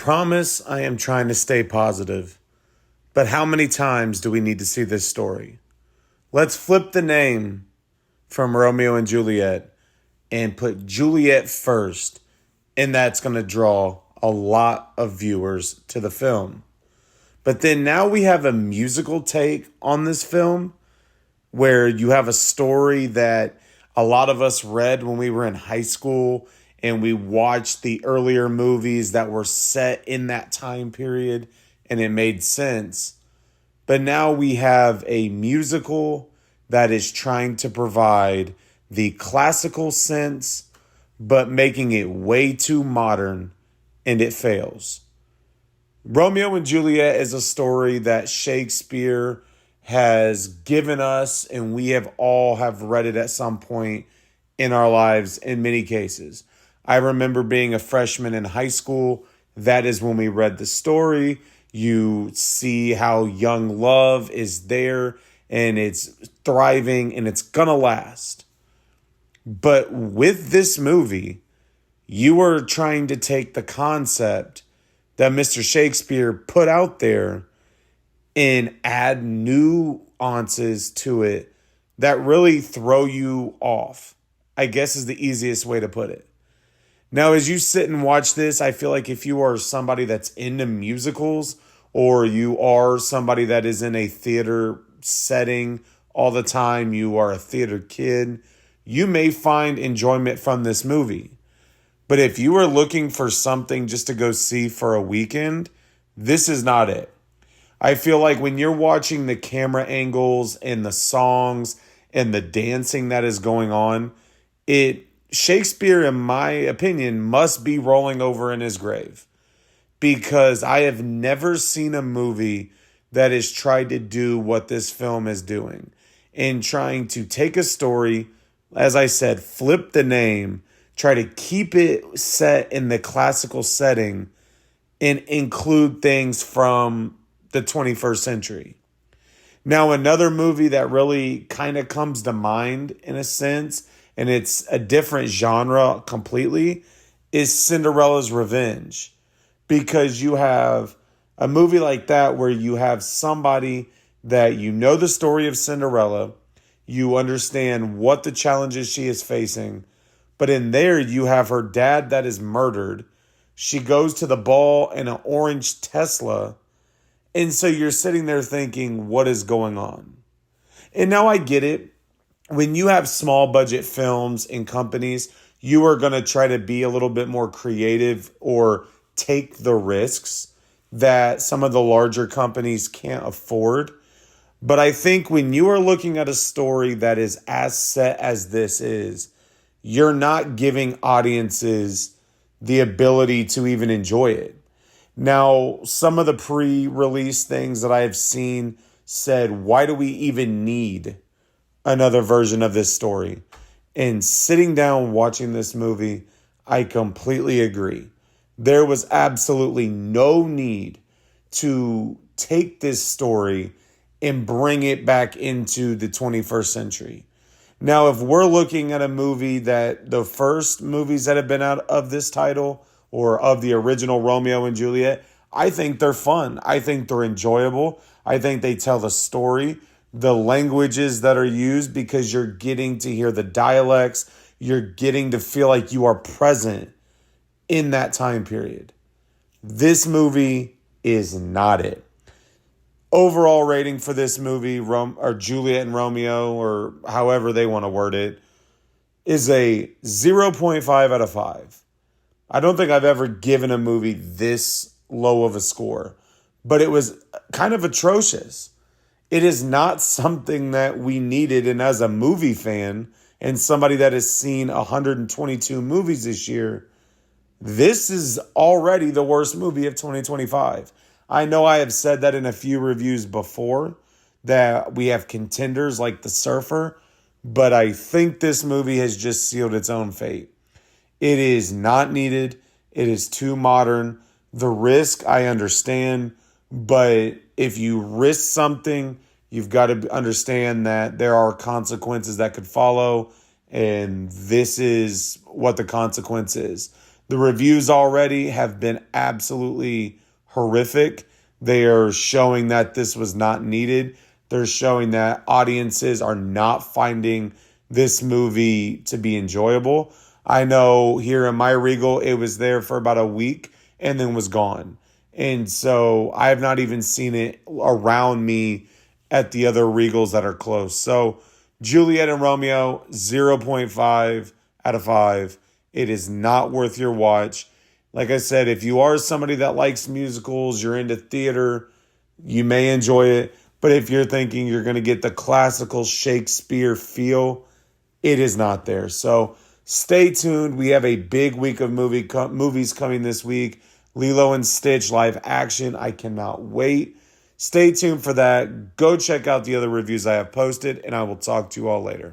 promise I am trying to stay positive, but how many times do we need to see this story? Let's flip the name from Romeo and Juliet and put Juliet first, and that's going to draw a lot of viewers to the film. But then now we have a musical take on this film where you have a story that a lot of us read when we were in high school and we watched the earlier movies that were set in that time period and it made sense. But now we have a musical that is trying to provide the classical sense, but making it way too modern, and it fails. Romeo and Juliet is a story that Shakespeare has given us, and we have all have read it at some point in our lives in many cases. I remember being a freshman in high school. That is when we read the story. You see how young love is there and it's thriving and it's gonna last. But with this movie, you are trying to take the concept that Mr. Shakespeare put out there and add nuances to it that really throw you off, I guess is the easiest way to put it. Now, as you sit and watch this, I feel like if you are somebody that's into musicals or you are somebody that is in a theater setting all the time, you are a theater kid, you may find enjoyment from this movie. But if you are looking for something just to go see for a weekend, this is not it. I feel like when you're watching the camera angles and the songs and the dancing that is going on, Shakespeare, in my opinion, must be rolling over in his grave, because I have never seen a movie that has tried to do what this film is doing in trying to take a story, as I said, flip the name, try to keep it set in the classical setting and include things from the 21st century. Now, another movie that really kind of comes to mind in a sense, and it's a different genre completely, is Cinderella's Revenge. Because you have a movie like that where you have somebody that you know the story of Cinderella, you understand what the challenges she is facing, but in there you have her dad that is murdered. She goes to the ball in an orange Tesla, and so you're sitting there thinking, what is going on? And now I get it. When you have small budget films and companies, you are going to try to be a little bit more creative or take the risks that some of the larger companies can't afford. But I think when you are looking at a story that is as set as this is, you're not giving audiences the ability to even enjoy it. Now, some of the pre-release things that I have seen said, why do we even need another version of this story? And sitting down watching this movie, I completely agree. There was absolutely no need to take this story and bring it back into the 21st century. Now, if we're looking at a movie that the first movies that have been out of this title or of the original Romeo and Juliet, I think they're fun. I think they're enjoyable. I think they tell the story, the languages that are used, because you're getting to hear the dialects. You're getting to feel like you are present in that time period. This movie is not it. Overall rating for this movie, or Juliet and Romeo, or however they want to word it, is a 0.5 out of 5. I don't think I've ever given a movie this low of a score, but it was kind of atrocious. It is not something that we needed, and as a movie fan and somebody that has seen 122 movies this year, this is already the worst movie of 2025. I know I have said that in a few reviews before, that we have contenders like The Surfer, but I think this movie has just sealed its own fate. It is not needed. It is too modern. The risk, I understand, but if you risk something, you've got to understand that there are consequences that could follow, and this is what the consequence is. The reviews already have been absolutely horrific. They are showing that this was not needed. They're showing that audiences are not finding this movie to be enjoyable. I know here in my Regal, it was there for about a week and then was gone. And so I have not even seen it around me at the other Regals that are close. So Juliet and Romeo, zero point 0.5 out of 5. It is not worth your watch. Like I said, if you are somebody that likes musicals, you're into theater, you may enjoy it. But if you're thinking you're going to get the classical Shakespeare feel, it is not there. So stay tuned. We have a big week of movies coming this week. Lilo and Stitch live action. I cannot wait. Stay tuned for that. Go check out the other reviews I have posted, and I will talk to you all later.